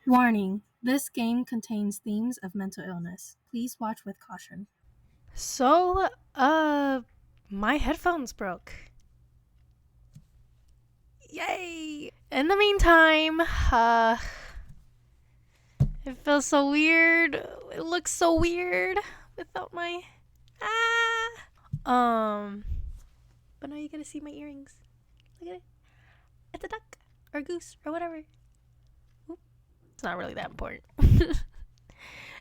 Warning: this game contains themes of mental illness. Please watch with caution. So, my headphones broke. Yay! In the meantime, it feels so weird. It looks so weird without my um. But now you get to see my earrings. Look at it. It's a duck or a goose or whatever. Oop. It's not really that important.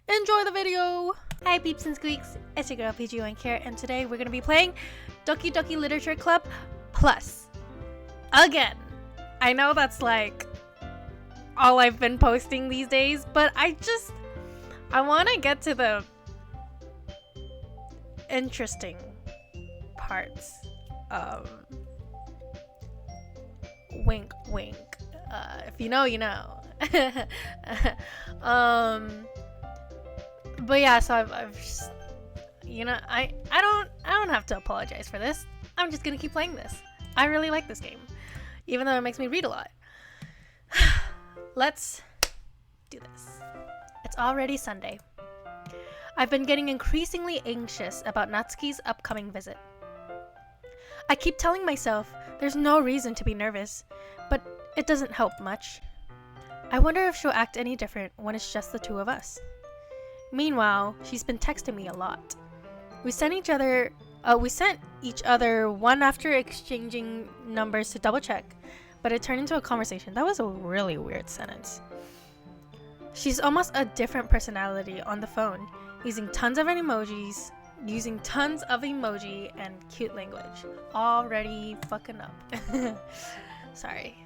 Enjoy the video! Hi peeps and squeaks, it's your girl PG1 Care, and today we're gonna be playing Doki Literature Club Plus. Again. I know that's like all I've been posting these days, but I want to get to the interesting parts. Wink wink. If you know, you know. But yeah, so I've just, I don't have to apologize for this. I'm just gonna keep playing this. I really like this game, even though it makes me read a lot. Let's do this. It's already Sunday. I've been getting increasingly anxious about Natsuki's upcoming visit. I keep telling myself there's no reason to be nervous, but it doesn't help much. I wonder if she'll act any different when it's just the two of us. Meanwhile, she's been texting me a lot. We sent each other one after exchanging numbers to double check, but it turned into a conversation. That was a really weird sentence. She's almost a different personality on the phone, using tons of emoji and cute language. Already fucking up. Sorry.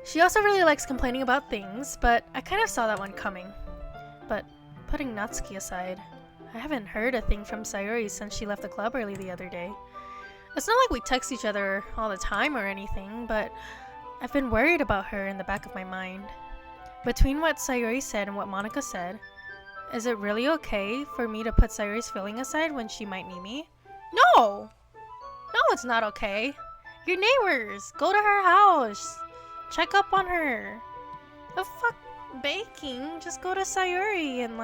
She also really likes complaining about things, but I kind of saw that one coming. But putting Natsuki aside, I haven't heard a thing from Sayori since she left the club early the other day. It's not like we text each other all the time or anything, but I've been worried about her in the back of my mind. Between what Sayori said and what Monica said, is it really okay for me to put Sayori's feeling aside when she might need me? No! No, it's not okay. Your neighbors. Go to her house. Check up on her. The fuck baking? Just go to Sayori and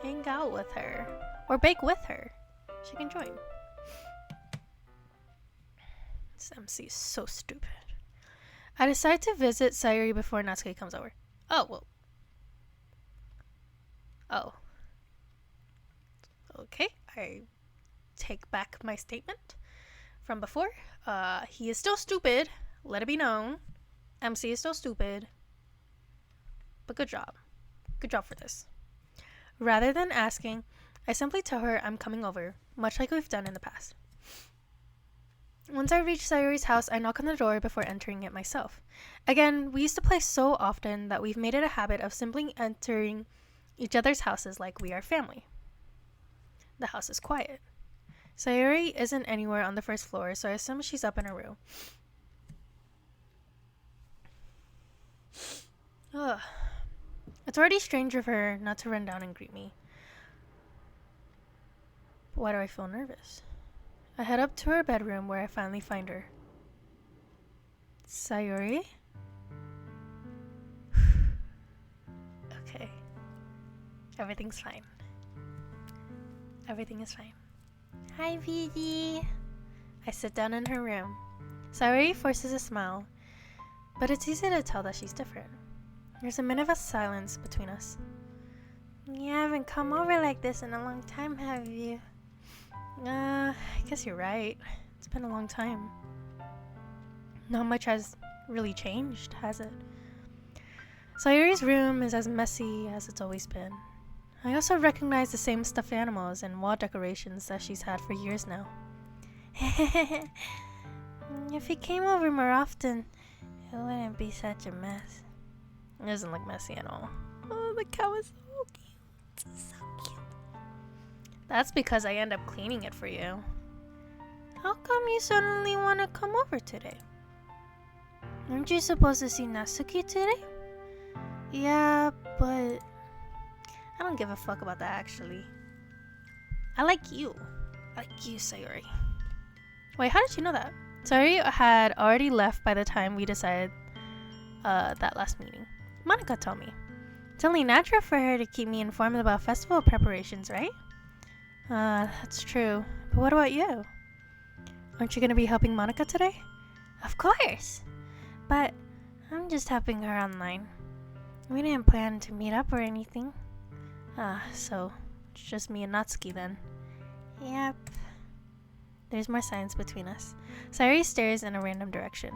hang out with her. Or bake with her. She can join. This MC is so stupid. I decide to visit Sayori before Natsuki comes over. Oh, well. Oh. Okay, I take back my statement from before. He is still stupid. Let it be known. MC is still stupid. But good job. Good job for this. Rather than asking, I simply tell her I'm coming over, much like we've done in the past. Once I reach Sayori's house, I knock on the door before entering it myself. Again, we used to play so often that we've made it a habit of simply entering each other's houses like we are family. The house is quiet. Sayori isn't anywhere on the first floor, so I assume she's up in her room. Ugh. It's already strange of her not to run down and greet me. But why do I feel nervous? I head up to her bedroom where I finally find her. Sayori? Okay. Everything's fine. Everything is fine. Hi, Vidi. I sit down in her room. Sayori forces a smile, but it's easy to tell that she's different. There's a minute of silence between us. You haven't come over like this in a long time, have you? I guess you're right. It's been a long time. Not much has really changed, has it? Sayori's room is as messy as it's always been. I also recognize the same stuffed animals and wall decorations that she's had for years now. If he came over more often, it wouldn't be such a mess. It doesn't look messy at all. Oh, the cow is so cute. So cute. That's because I end up cleaning it for you. How come you suddenly want to come over today? Aren't you supposed to see Natsuki today? Yeah, but I don't give a fuck about that actually. I like you. I like you, Sayori. Wait, how did you know that? Sayori had already left by the time we decided that last meeting. Monica told me. It's only natural for her to keep me informed about festival preparations, right? That's true. But what about you? Aren't you gonna be helping Monica today? Of course! But I'm just helping her online. We didn't plan to meet up or anything. So it's just me and Natsuki then. Yep. There's more silence between us. Sayuri stares in a random direction.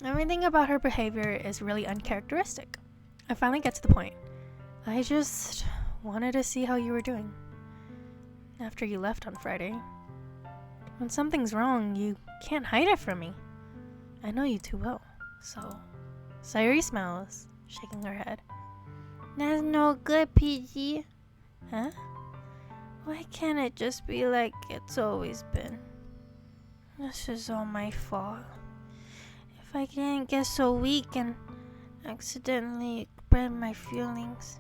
Everything about her behavior is really uncharacteristic. I finally get to the point. I just wanted to see how you were doing after you left on Friday. When something's wrong, you can't hide it from me. I know you too well, so... Sayuri smiles, shaking her head. That's no good, PG. Huh? Why can't it just be like it's always been? This is all my fault. If I didn't get so weak and accidentally express my feelings.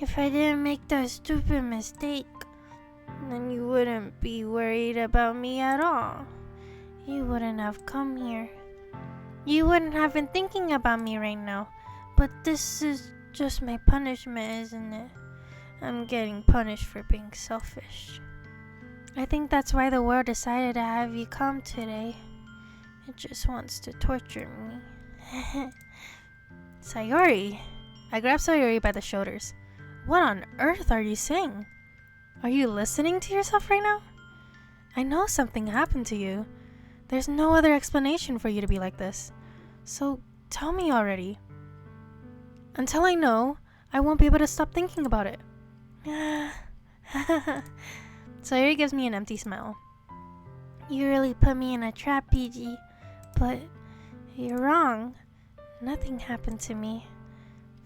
If I didn't make that stupid mistake, then you wouldn't be worried about me at all. You wouldn't have come here. You wouldn't have been thinking about me right now. But this is just my punishment, isn't it? I'm getting punished for being selfish. I think that's why the world decided to have you come today. It just wants to torture me. Sayuri! I grab Sayuri by the shoulders. What on earth are you saying? Are you listening to yourself right now? I know something happened to you. There's no other explanation for you to be like this. So tell me already. Until I know, I won't be able to stop thinking about it. Sayuri gives me an empty smile. You really put me in a trap, PG. But you're wrong. Nothing happened to me.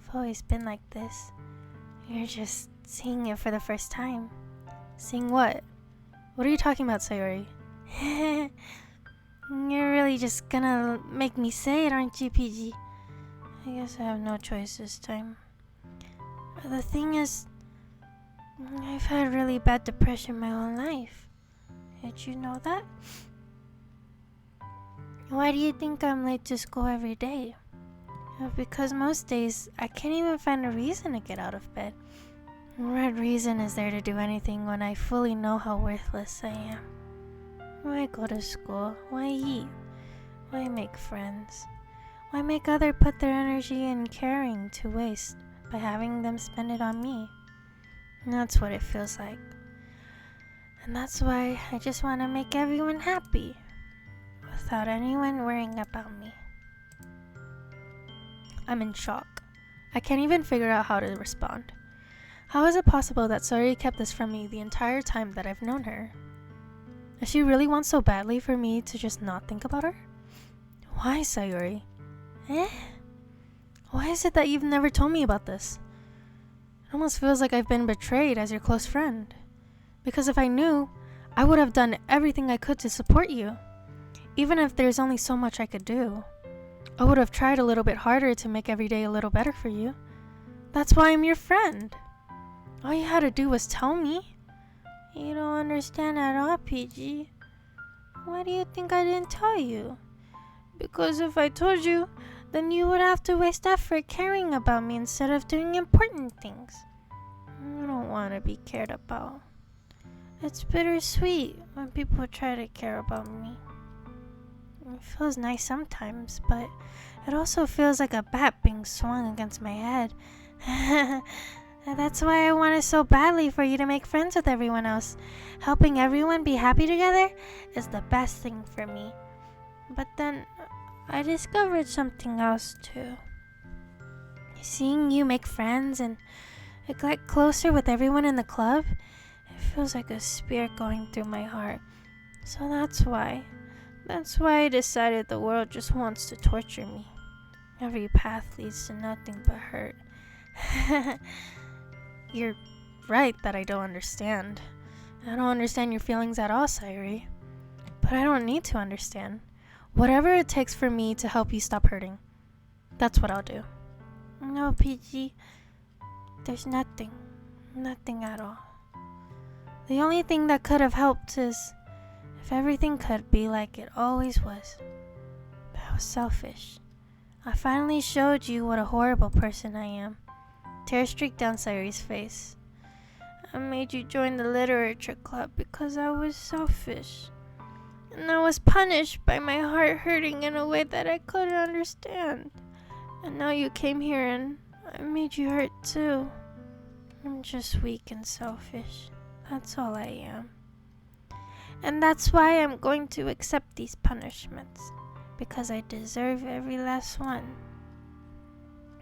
I've always been like this. You're just seeing it for the first time. Seeing what? What are you talking about, Sayuri? You're really just gonna make me say it, aren't you, PG? I guess I have no choice this time. But the thing is, I've had really bad depression my whole life. Did you know that? Why do you think I'm late to school every day? Because most days, I can't even find a reason to get out of bed. What reason is there to do anything when I fully know how worthless I am? Why go to school? Why eat? Why make friends? Why make others put their energy and caring to waste by having them spend it on me? And that's what it feels like. And that's why I just want to make everyone happy without anyone worrying about me. I'm in shock. I can't even figure out how to respond. How is it possible that Sayuri kept this from me the entire time that I've known her? Does she really want so badly for me to just not think about her? Why, Sayuri? Why is it that you've never told me about this? It almost feels like I've been betrayed as your close friend. Because if I knew, I would have done everything I could to support you. Even if there's only so much I could do. I would have tried a little bit harder to make every day a little better for you. That's why I'm your friend. All you had to do was tell me. You don't understand at all, PG. Why do you think I didn't tell you? Because if I told you, then you would have to waste effort caring about me instead of doing important things. I don't want to be cared about. It's bittersweet when people try to care about me. It feels nice sometimes, but it also feels like a bat being swung against my head. That's why I wanted so badly for you to make friends with everyone else. Helping everyone be happy together is the best thing for me. But then I discovered something else too. Seeing you make friends and get closer with everyone in the club, it feels like a spear going through my heart. So that's why I decided the world just wants to torture me. Every path leads to nothing but hurt. You're right that I don't understand. I don't understand your feelings at all, Sayuri. But I don't need to understand. Whatever it takes for me to help you stop hurting, that's what I'll do. No, PG. There's nothing. Nothing at all. The only thing that could have helped is if everything could be like it always was. But selfish. I finally showed you what a horrible person I am. Tears streaked down Sayuri's face. I made you join the literature club because I was selfish. And I was punished by my heart hurting in a way that I couldn't understand. And now you came here and I made you hurt too. I'm just weak and selfish. That's all I am. And that's why I'm going to accept these punishments. Because I deserve every last one.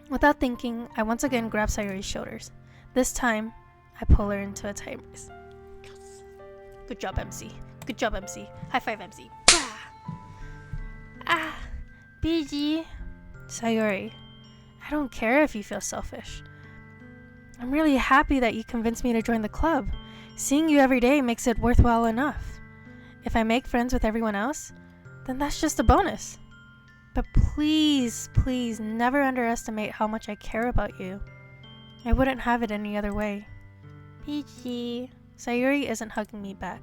Without thinking, I once again grab Sayuri's shoulders. This time, I pull her into a tight embrace. Yes. Good job, MC. Good job, MC. High five, MC. Ah, BG. Sayuri, I don't care if you feel selfish. I'm really happy that you convinced me to join the club. Seeing you every day makes it worthwhile enough. If I make friends with everyone else, then that's just a bonus. But please, please never underestimate how much I care about you. I wouldn't have it any other way. PG. Sayuri isn't hugging me back.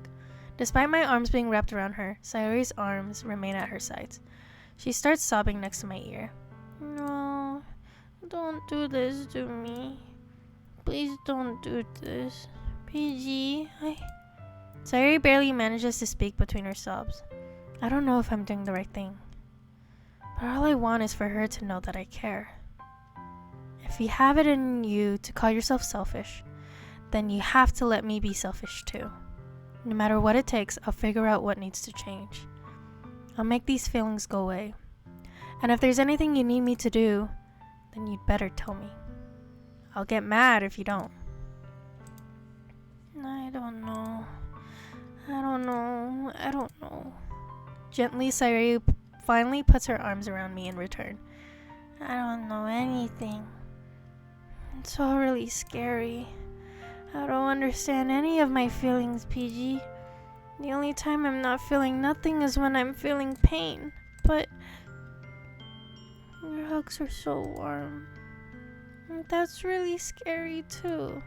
Despite my arms being wrapped around her, Sayuri's arms remain at her sides. She starts sobbing next to my ear. No, don't do this to me. Please don't do this. PG, Sayuri barely manages to speak between her sobs. I don't know if I'm doing the right thing. But all I want is for her to know that I care. If you have it in you to call yourself selfish, then you have to let me be selfish too. No matter what it takes, I'll figure out what needs to change. I'll make these feelings go away. And if there's anything you need me to do, then you'd better tell me. I'll get mad if you don't. I don't know. Gently, Sayuri finally puts her arms around me in return. I don't know anything. It's all really scary. I don't understand any of my feelings, PG. The only time I'm not feeling nothing is when I'm feeling pain. But your hugs are so warm. And that's really scary too.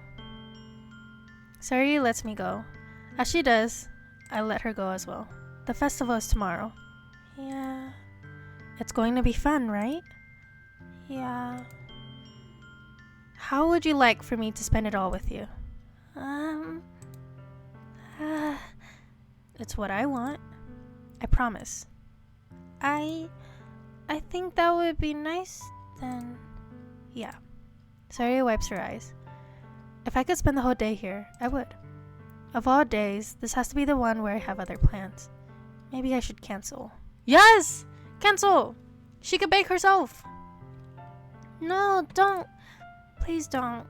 Sayuri lets me go. As she does, I let her go as well. The festival is tomorrow. Yeah. It's going to be fun, right? Yeah. How would you like for me to spend it all with you? It's what I want. I promise. I think that would be nice then. Yeah. Sayuri wipes her eyes. If I could spend the whole day here, I would. Of all days, this has to be the one where I have other plans. Maybe I should cancel. Yes! Cancel! She could bake herself! No, don't. Please don't.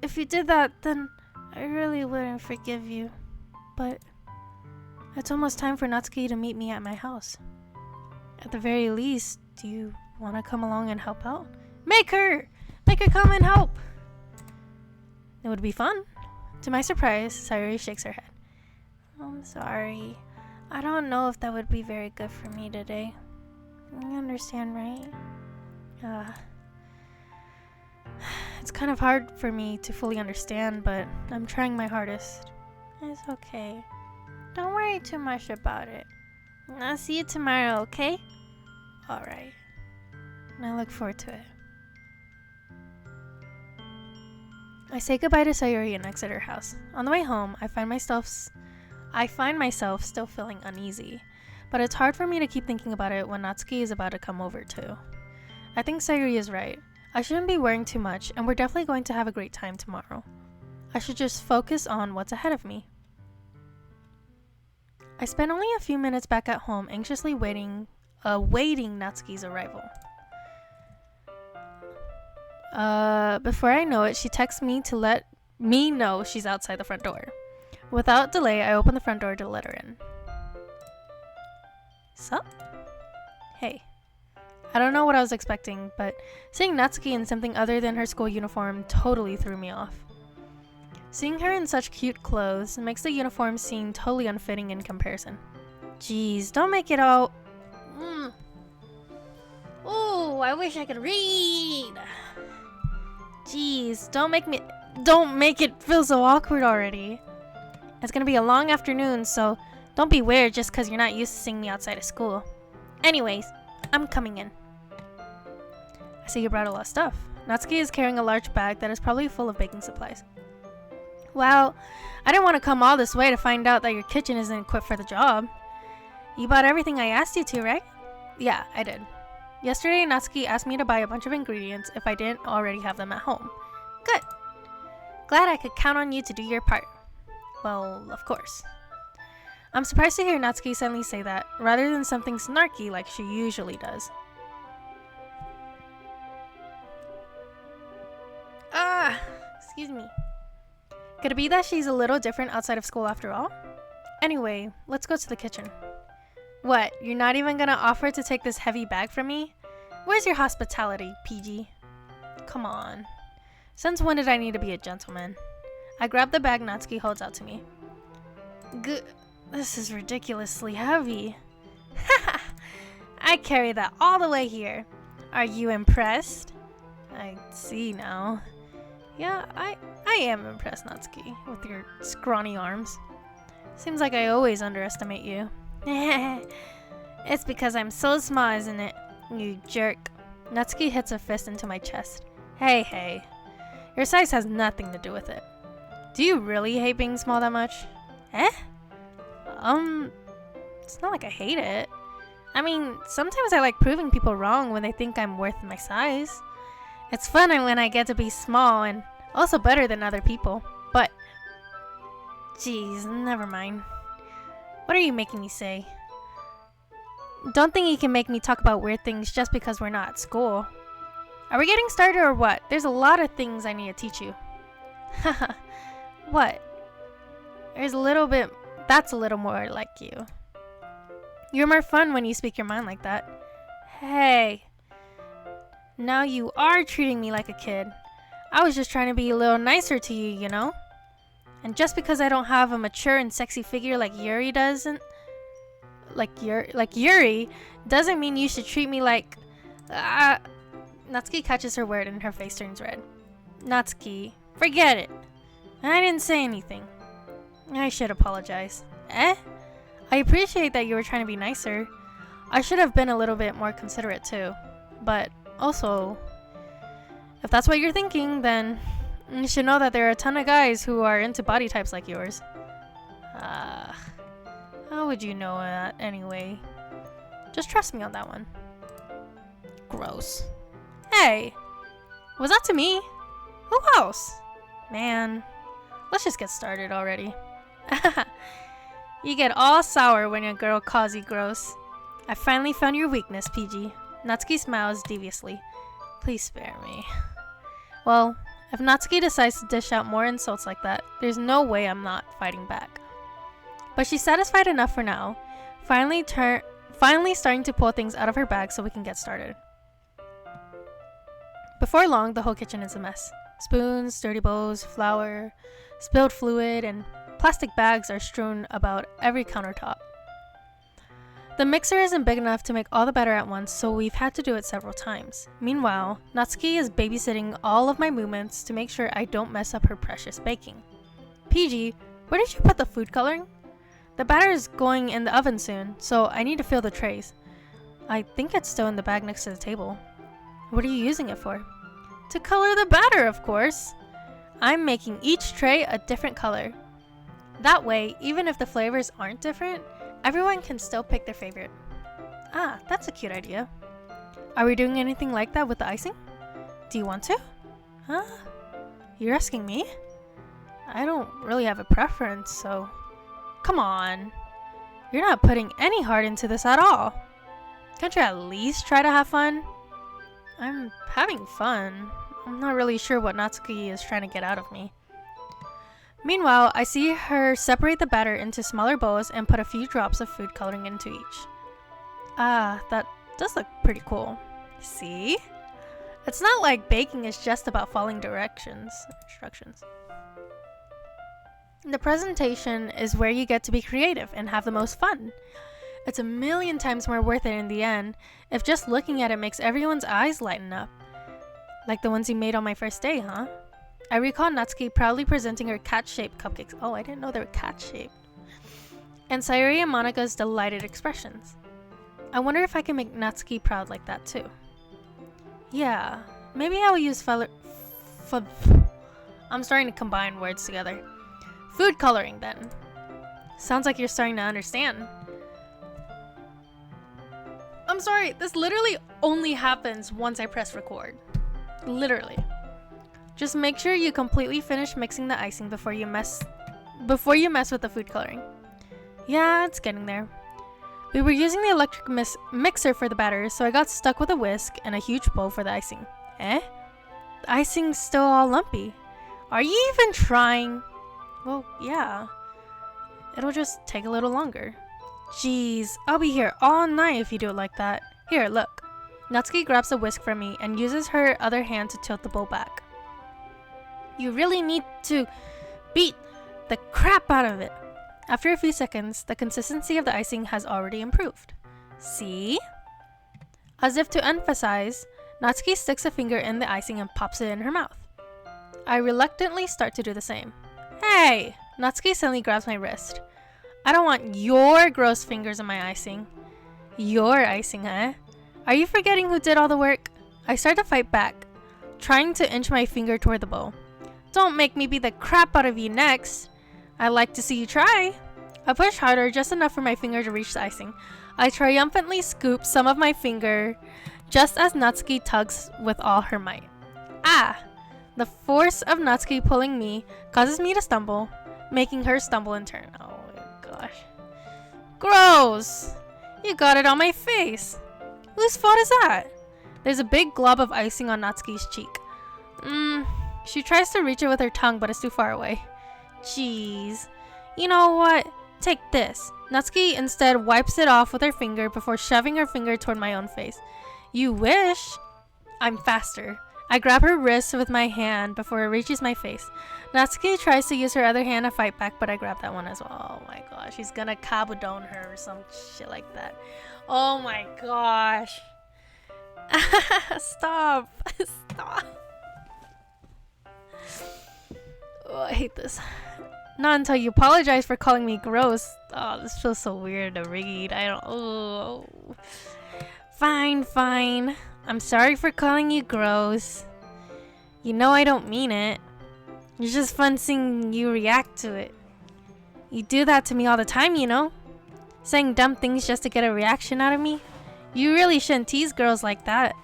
If you did that, then I really wouldn't forgive you. But it's almost time for Natsuki to meet me at my house. At the very least, do you want to come along and help out? Make her! Make her come and help! It would be fun. To my surprise, Sayuri shakes her head. I'm sorry. I don't know if that would be very good for me today. You understand, right? It's kind of hard for me to fully understand, but I'm trying my hardest. It's okay. Don't worry too much about it. I'll see you tomorrow, okay? Alright. I look forward to it. I say goodbye to Sayuri and exit her house. On the way home, I find myself still feeling uneasy, but it's hard for me to keep thinking about it when Natsuki is about to come over too. I think Sayuri is right. I shouldn't be worrying too much, and we're definitely going to have a great time tomorrow. I should just focus on what's ahead of me. I spent only a few minutes back at home anxiously awaiting Natsuki's arrival. Before I know it, she texts me to let me know she's outside the front door. Without delay, I open the front door to let her in. Sup? Hey. I don't know what I was expecting, but seeing Natsuki in something other than her school uniform totally threw me off. Seeing her in such cute clothes makes the uniform seem totally unfitting in comparison. Jeez, don't make it all... Ooh, I wish I could read! Jeez, don't make it feel so awkward already. It's gonna be a long afternoon, so don't be weird just cause you're not used to seeing me outside of school. Anyways, I'm coming in. I see you brought a lot of stuff. Natsuki is carrying a large bag that is probably full of baking supplies. Well, I didn't want to come all this way to find out that your kitchen isn't equipped for the job. You bought everything I asked you to, right? Yeah, I did. Yesterday, Natsuki asked me to buy a bunch of ingredients if I didn't already have them at home. Good. Glad I could count on you to do your part. Well, of course. I'm surprised to hear Natsuki suddenly say that, rather than something snarky like she usually does. Excuse me. Could it be that she's a little different outside of school after all? Anyway, let's go to the kitchen. What, you're not even gonna offer to take this heavy bag from me? Where's your hospitality, PG? Come on. Since when did I need to be a gentleman? I grab the bag Natsuki holds out to me. This is ridiculously heavy. Haha! I carry that all the way here. Are you impressed? I see now. Yeah, I am impressed, Natsuki, with your scrawny arms. Seems like I always underestimate you. It's because I'm so small, isn't it? You jerk. Natsuki hits a fist into my chest. Hey. Your size has nothing to do with it. Do you really hate being small that much? Eh? It's not like I hate it. I mean, sometimes I like proving people wrong when they think I'm worth my size. It's fun when I get to be small and also better than other people. But, geez, never mind. What are you making me say? Don't think you can make me talk about weird things just because we're not at school. Are we getting started or what? There's a lot of things I need to teach you. Haha. What? That's a little more like you. You're more fun when you speak your mind like that. Hey. Now you are treating me like a kid. I was just trying to be a little nicer to you, you know? And just because I don't have a mature and sexy figure like Yuri doesn't mean you should treat me like Natsuki catches her word and her face turns red. Natsuki, forget it. I didn't say anything. I should apologize. Eh? I appreciate that you were trying to be nicer. I should have been a little bit more considerate too. But also, if that's what you're thinking, then you should know that there are a ton of guys who are into body types like yours. How would you know that anyway? Just trust me on that one. Gross. Hey! Was that to me? Who else? Man, let's just get started already. You get all sour when a girl calls you gross. I finally found your weakness, PG. Natsuki smiles deviously. Please spare me. Well, if Natsuki decides to dish out more insults like that, there's no way I'm not fighting back. But she's satisfied enough for now, finally starting to pull things out of her bag so we can get started. Before long, the whole kitchen is a mess. Spoons, dirty bowls, flour, spilled fluid, and plastic bags are strewn about every countertop. The mixer isn't big enough to make all the batter at once, so we've had to do it several times. Meanwhile, Natsuki is babysitting all of my movements to make sure I don't mess up her precious baking. PG, where did you put the food coloring? The batter is going in the oven soon, so I need to fill the trays. I think it's still in the bag next to the table. What are you using it for? To color the batter, of course! I'm making each tray a different color. That way, even if the flavors aren't different, everyone can still pick their favorite. Ah, that's a cute idea. Are we doing anything like that with the icing? Do you want to? Huh? You're asking me? I don't really have a preference, so... Come on. You're not putting any heart into this at all. Can't you at least try to have fun? I'm having fun. I'm not really sure what Natsuki is trying to get out of me. Meanwhile, I see her separate the batter into smaller bowls and put a few drops of food coloring into each. Ah, that does look pretty cool. See? It's not like baking is just about following instructions. The presentation is where you get to be creative and have the most fun. It's a million times more worth it in the end if just looking at it makes everyone's eyes lighten up. Like the ones you made on my first day, huh? I recall Natsuki proudly presenting her cat-shaped cupcakes. Oh, I didn't know they were cat-shaped. And Sayuri and Monika's delighted expressions. I wonder if I can make Natsuki proud like that too. Yeah, maybe I will use I'm starting to combine words together. Food coloring then. Sounds like you're starting to understand. I'm sorry, this literally only happens once I press record. Literally. Just make sure you completely finish mixing the icing before you mess with the food coloring. Yeah, it's getting there. We were using the electric mixer for the batter, so I got stuck with a whisk and a huge bowl for the icing. Eh? The icing's still all lumpy. Are you even trying? Well, yeah. It'll just take a little longer. Jeez, I'll be here all night if you do it like that. Here, look. Natsuki grabs a whisk from me and uses her other hand to tilt the bowl back. You really need to beat the crap out of it. After a few seconds, the consistency of the icing has already improved. See? As if to emphasize, Natsuki sticks a finger in the icing and pops it in her mouth. I reluctantly start to do the same. Hey! Natsuki suddenly grabs my wrist. I don't want your gross fingers in my icing. Your icing, huh? Are you forgetting who did all the work? I start to fight back, trying to inch my finger toward the bowl. Don't make me beat the crap out of you next. I'd like to see you try. I push harder, just enough for my finger to reach the icing. I triumphantly scoop some of my finger, just as Natsuki tugs with all her might. Ah! The force of Natsuki pulling me causes me to stumble, making her stumble in turn. Oh my gosh. Gross! You got it on my face. Whose fault is that? There's a big glob of icing on Natsuki's cheek. She tries to reach it with her tongue, but it's too far away. Jeez. You know what? Take this. Natsuki instead wipes it off with her finger before shoving her finger toward my own face. You wish? I'm faster. I grab her wrist with my hand before it reaches my face. Natsuki tries to use her other hand to fight back, but I grab that one as well. Oh my gosh, he's gonna kabudon her or some shit like that. Oh my gosh. Stop. Stop. Oh, I hate this. Not until you apologize for calling me gross. Oh, this feels so weird to read. I don't. Oh. Fine, fine. I'm sorry for calling you gross. You know I don't mean it. It's just fun seeing you react to it. You do that to me all the time, you know? Saying dumb things just to get a reaction out of me? You really shouldn't tease girls like that.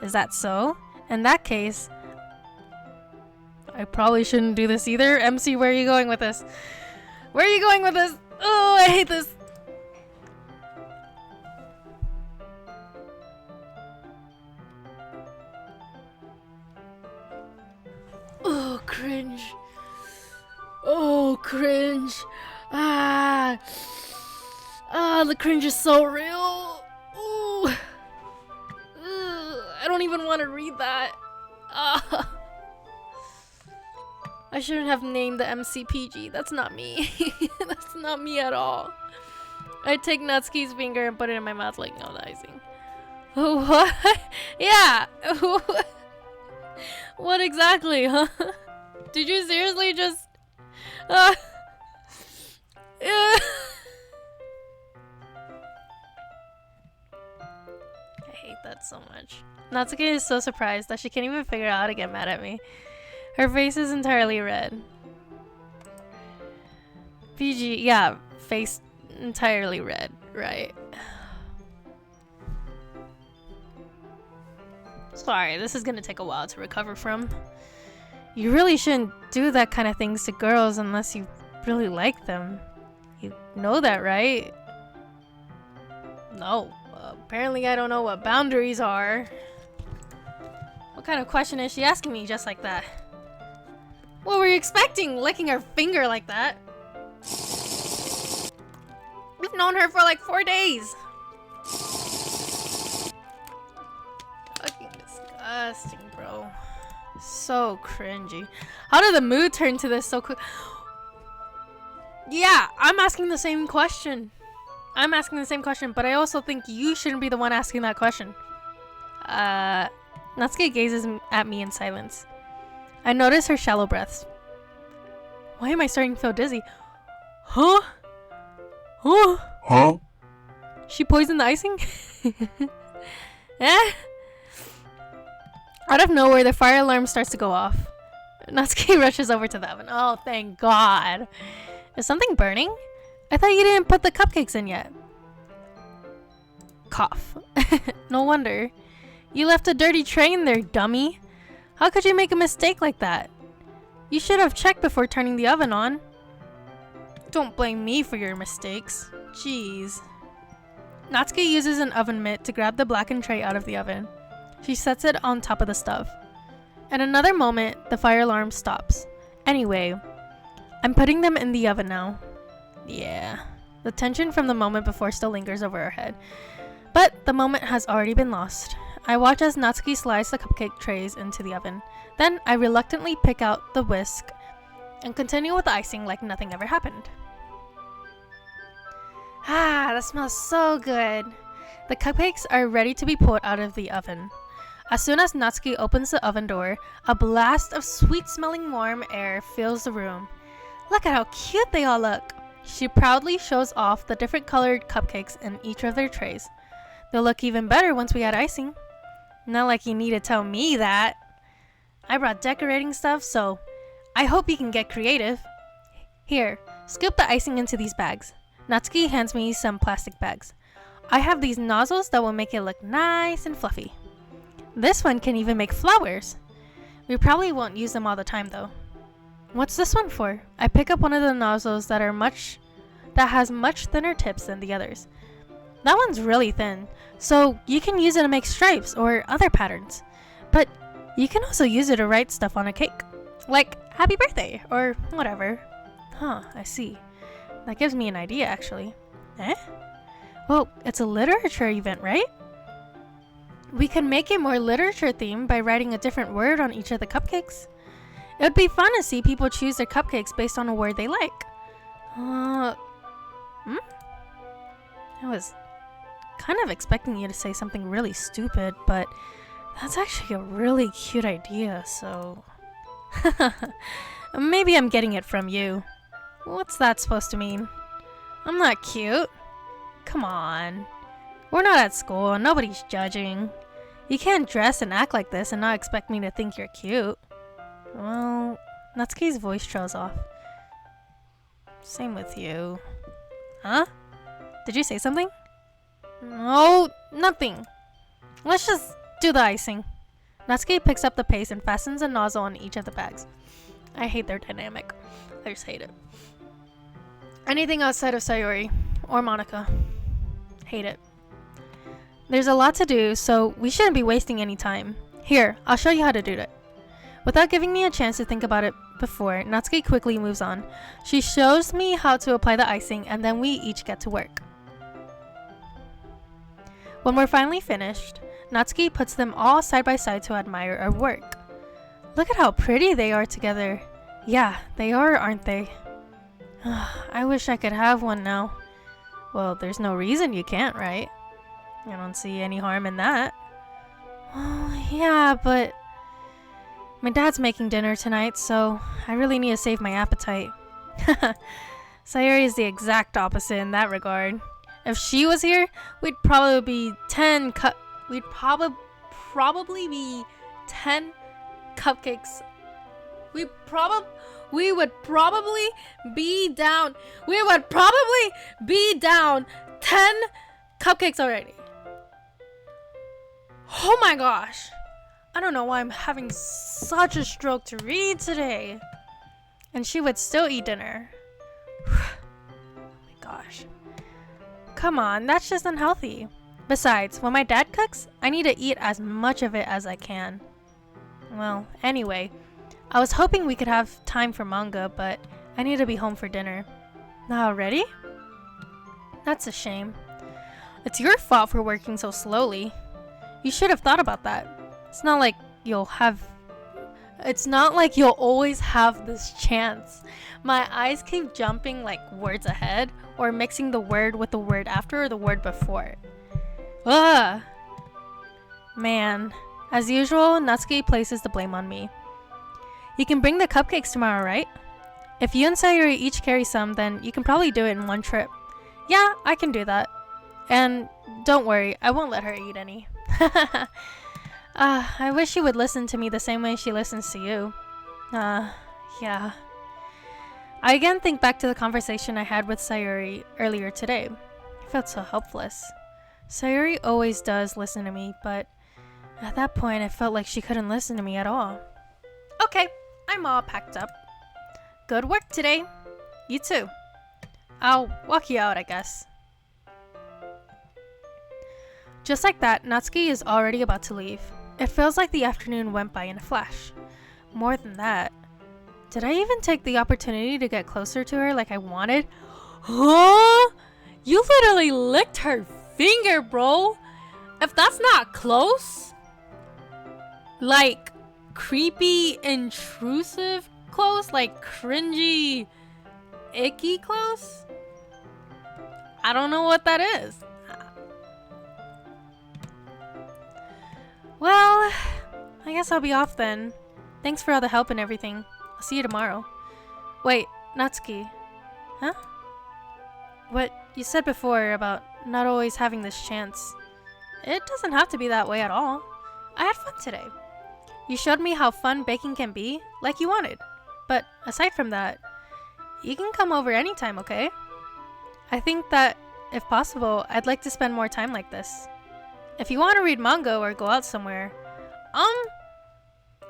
Is that so? In that case, I probably shouldn't do this either. MC, where are you going with this? Where are you going with this? Oh, I hate this. Oh, cringe. Oh, cringe. Ah, the cringe is so real. Ooh. I don't even want to read that. I shouldn't have named the MC PG. That's not me. That's not me at all. I take Natsuki's finger and put it in my mouth like no icing. What? Yeah. What exactly, huh? Did you seriously just... I hate that so much. Natsuki is so surprised that she can't even figure out how to get mad at me. Her face is entirely red. PG, yeah, face entirely red, right? Sorry, this is gonna take a while to recover from. You really shouldn't do that kind of things to girls unless you really like them. You know that, right? No. Apparently I don't know what boundaries are. What kind of question is she asking me just like that? What were you expecting? Licking her finger like that? We've known her for like 4 days. Fucking disgusting, bro. So cringy. How did the mood turn to this so quick? Yeah, I'm asking the same question. But I also think you shouldn't be the one asking that question. Natsuki gazes at me in silence. I notice her shallow breaths. Why am I starting to feel dizzy? Huh? She poisoned the icing? Eh? Out of nowhere, the fire alarm starts to go off. Natsuki rushes over to the oven. Oh, thank God. Is something burning? I thought you didn't put the cupcakes in yet. Cough. No wonder. You left a dirty tray in there, dummy. How could you make a mistake like that? You should have checked before turning the oven on. Don't blame me for your mistakes. Jeez. Natsuki uses an oven mitt to grab the blackened tray out of the oven. She sets it on top of the stove. In another moment, the fire alarm stops. Anyway, I'm putting them in the oven now. Yeah. The tension from the moment before still lingers over her head. But the moment has already been lost. I watch as Natsuki slides the cupcake trays into the oven. Then I reluctantly pick out the whisk and continue with the icing like nothing ever happened. Ah, that smells so good. The cupcakes are ready to be pulled out of the oven. As soon as Natsuki opens the oven door, a blast of sweet-smelling warm air fills the room. Look at how cute they all look. She proudly shows off the different colored cupcakes in each of their trays. They'll look even better once we add icing. Not like you need to tell me that. I brought decorating stuff, so I hope you can get creative. Here, scoop the icing into these bags. Natsuki hands me some plastic bags. I have these nozzles that will make it look nice and fluffy. This one can even make flowers. We probably won't use them all the time though. What's this one for? I pick up one of the nozzles that has much thinner tips than the others. That one's really thin, so you can use it to make stripes or other patterns. But you can also use it to write stuff on a cake. Like, happy birthday, or whatever. Huh, I see. That gives me an idea, actually. Eh? Well, it's a literature event, right? We could make it more literature themed by writing a different word on each of the cupcakes. It would be fun to see people choose their cupcakes based on a word they like. I was kind of expecting you to say something really stupid, but that's actually a really cute idea, so... Maybe I'm getting it from you. What's that supposed to mean? I'm not cute. Come on. We're not at school, nobody's judging. You can't dress and act like this and not expect me to think you're cute. Well, Natsuki's voice trails off. Same with you. Huh? Did you say something? No, nothing. Let's just do the icing. Natsuki picks up the paste and fastens a nozzle on each of the bags. I hate their dynamic. I just hate it. Anything outside of Sayori or Monica. Hate it. There's a lot to do, so we shouldn't be wasting any time. Here, I'll show you how to do it. Without giving me a chance to think about it before, Natsuki quickly moves on. She shows me how to apply the icing, and then we each get to work. When we're finally finished, Natsuki puts them all side by side to admire our work. Look at how pretty they are together. Yeah, they are, aren't they? I wish I could have one now. Well, there's no reason you can't, right? I don't see any harm in that. Oh, yeah, but... my dad's making dinner tonight, so I really need to save my appetite. Sayori is the exact opposite in that regard. If she was here, we'd probably be 10 cupcakes. We would probably be down 10 cupcakes already. Oh my gosh. I don't know why I'm having such a stroke to read today. And she would still eat dinner. Oh my gosh. Come on, that's just unhealthy. Besides, when my dad cooks, I need to eat as much of it as I can. Well, anyway, I was hoping we could have time for manga, but I need to be home for dinner. Not already? That's a shame. It's your fault for working so slowly. You should have thought about that. It's not like you'll always have this chance. My eyes keep jumping like words ahead, or mixing the word with the word after or the word before. Ugh! Man. As usual, Natsuki places the blame on me. You can bring the cupcakes tomorrow, right? If you and Sayuri each carry some, then you can probably do it in one trip. Yeah, I can do that. And don't worry, I won't let her eat any. I wish she would listen to me the same way she listens to you. Yeah. I again think back to the conversation I had with Sayuri earlier today. I felt so helpless. Sayuri always does listen to me, but at that point I felt like she couldn't listen to me at all. Okay, I'm all packed up. Good work today. You too. I'll walk you out, I guess. Just like that, Natsuki is already about to leave. It feels like the afternoon went by in a flash. More than that, did I even take the opportunity to get closer to her like I wanted? Huh? You literally licked her finger, bro. If that's not close, like creepy, intrusive close, like cringy, icky close, I don't know what that is. Well, I guess I'll be off then. Thanks for all the help and everything. I'll see you tomorrow. Wait, Natsuki. Huh? What you said before about not always having this chance. It doesn't have to be that way at all. I had fun today. You showed me how fun baking can be, like you wanted. But aside from that, you can come over anytime, okay? I think that, if possible, I'd like to spend more time like this. If you want to read manga or go out somewhere,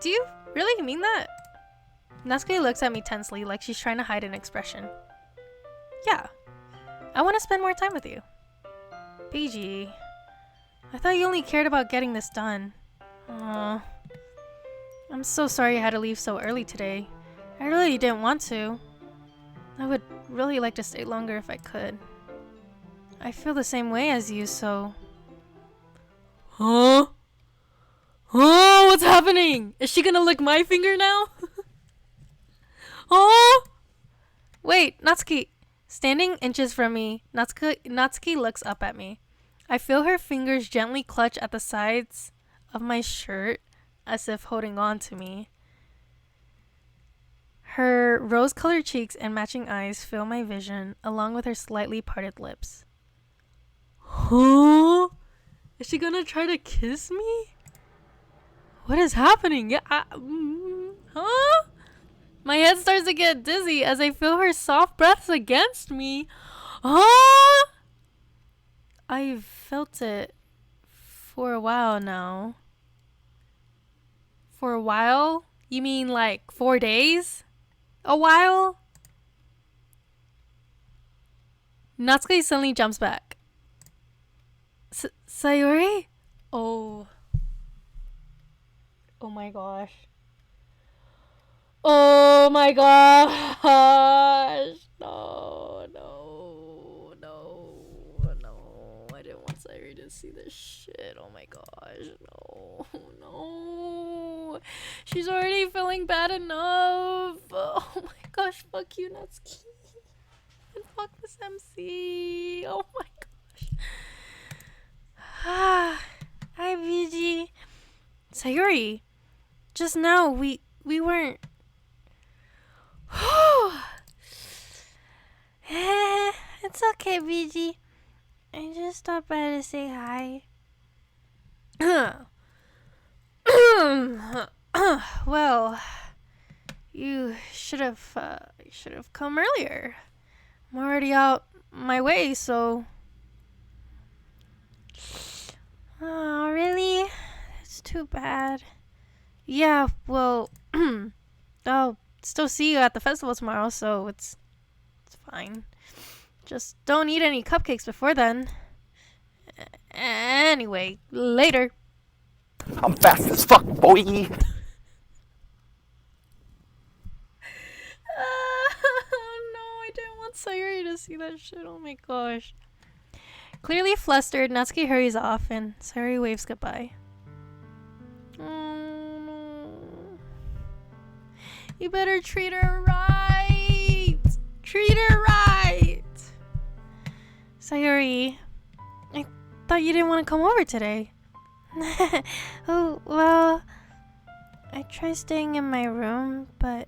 do you really mean that? Natsuki looks at me tensely like she's trying to hide an expression. Yeah, I want to spend more time with you. BG, I thought you only cared about getting this done. I'm so sorry I had to leave so early today. I really didn't want to. I would really like to stay longer if I could. I feel the same way as you, so... Huh? Oh, what's happening? Is she gonna lick my finger now? Oh! Wait, Natsuki. Standing inches from me, Natsuki looks up at me. I feel her fingers gently clutch at the sides of my shirt as if holding on to me. Her rose-colored cheeks and matching eyes fill my vision, along with her slightly parted lips. Huh? Is she gonna try to kiss me? What is happening? Yeah, huh? My head starts to get dizzy as I feel her soft breaths against me. Huh? I've felt it for a while now. For a while? You mean like 4 days? A while? Natsuki suddenly jumps back. Sayuri? Oh. Oh my gosh. Oh my gosh. No. I didn't want Sayuri to see this shit. Oh my gosh. No. She's already feeling bad enough. Oh my gosh. Fuck you, Natsuki. And fuck this MC. Oh my gosh. Hi, BG. Sayuri. Just now, we weren't... It's okay, BG. I just stopped by to say hi. Well, you should have come earlier. I'm already out my way, so... Oh, really? It's too bad. Yeah, well, I'll still see you at the festival tomorrow, so it's fine. Just don't eat any cupcakes before then. Anyway, later. I'm fast as fuck, boy. No, I didn't want Sayuri to see that shit. Oh my gosh. Clearly flustered, Natsuki hurries off and Sayuri waves goodbye. You better treat her right. Treat her right. Sayuri, I thought you didn't want to come over today. Oh, well, I tried staying in my room, but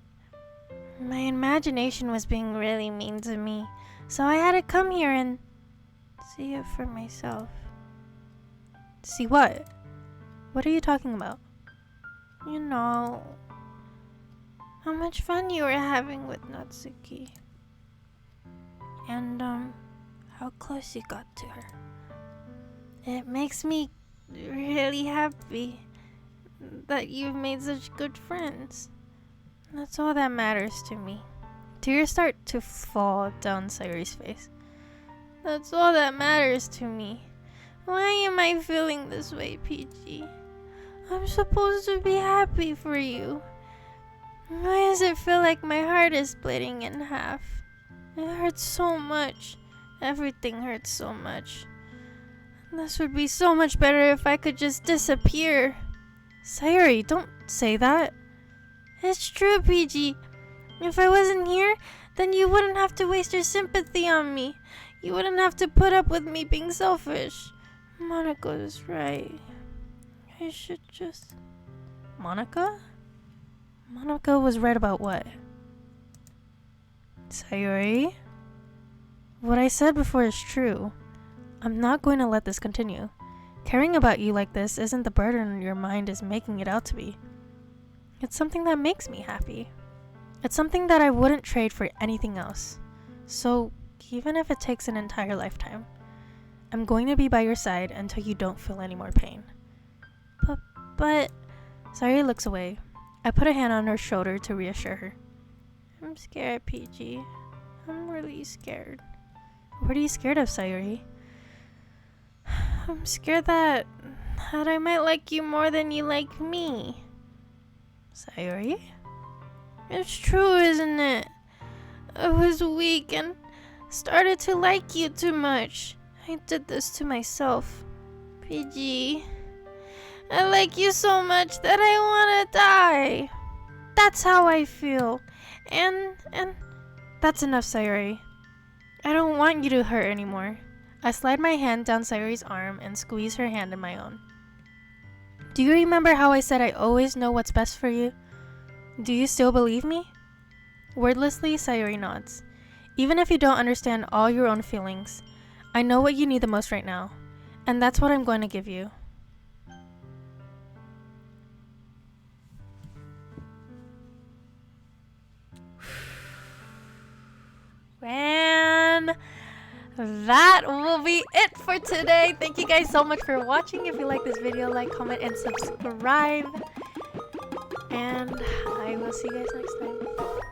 my imagination was being really mean to me. So I had to come here and see it for myself. See what? What are you talking about? You know, how much fun you were having with Natsuki. And, how close you got to her. It makes me really happy that you've made such good friends. That's all that matters to me. Tears start to fall down Sayuri's face. That's all that matters to me. Why am I feeling this way, PG? I'm supposed to be happy for you. Why does it feel like my heart is splitting in half? It hurts so much. Everything hurts so much. This would be so much better if I could just disappear. Sayuri, don't say that. It's true, PG. If I wasn't here, then you wouldn't have to waste your sympathy on me. You wouldn't have to put up with me being selfish. Monica is right. I should just... Monica? Monica was right about what? Sayuri? What I said before is true. I'm not going to let this continue. Caring about you like this isn't the burden your mind is making it out to be. It's something that makes me happy. It's something that I wouldn't trade for anything else. So, even if it takes an entire lifetime, I'm going to be by your side until you don't feel any more pain. But... Sayuri looks away. I put a hand on her shoulder to reassure her. I'm scared, PG. I'm really scared. What are you scared of, Sayuri? I'm scared that I might like you more than you like me. Sayuri? It's true, isn't it? I was weak and started to like you too much. I did this to myself. PG, I like you so much that I wanna die. That's how I feel. And that's enough, Sayuri. I don't want you to hurt anymore. I slide my hand down Sayuri's arm and squeeze her hand in my own. Do you remember how I said I always know what's best for you? Do you still believe me? Wordlessly, Sayuri nods. Even if you don't understand all your own feelings, I know what you need the most right now, and that's what I'm going to give you. And that will be it for today. Thank you guys so much for watching. If you like this video, like, comment, and subscribe. And I will see you guys next time.